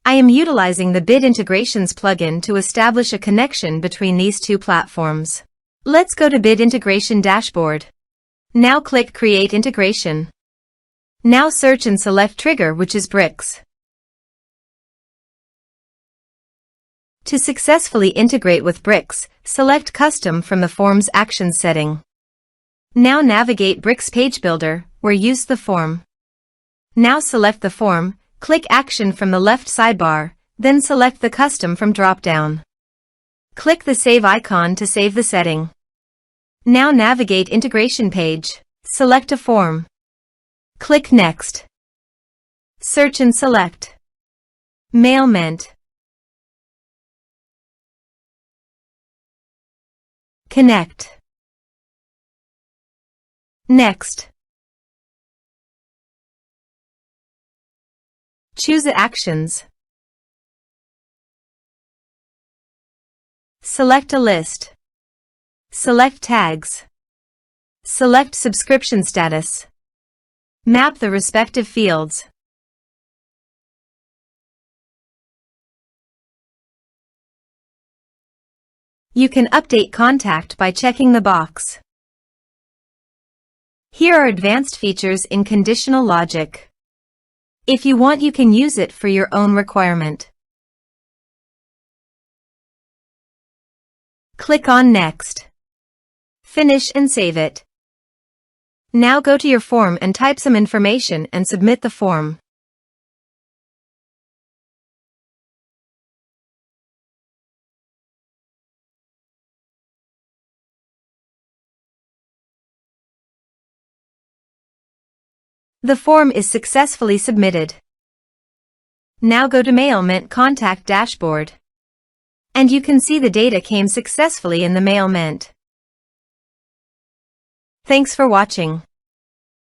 I am utilizing the Bit Integrations plugin to establish a connection between these two platforms. Let's go to Bit Integration Dashboard. Now click Create Integration. Now search and select Trigger, which is bricks. To successfully integrate with bricks, select Custom from the Form's Actions setting. Now navigate Bricks Page Builder, where use the form. Now select the form, click Action from the left sidebar, then select the Custom from drop-down. Click the Save icon to save the setting. Now navigate Integration page, select a form. Click Next. Search and select Mailment. Connect. Next. Choose Actions. Select a list. Select tags. Select subscription status. Map the respective fields. You can update contact by checking the box. Here are advanced features in conditional logic. If you want, you can use it for your own requirement. Click on Next. Finish and save it. Now go to your form and type some information and submit the form. The form is successfully submitted. Now go to Mailment Contact Dashboard. And you can see the data came successfully in the Mailment. Thanks for watching.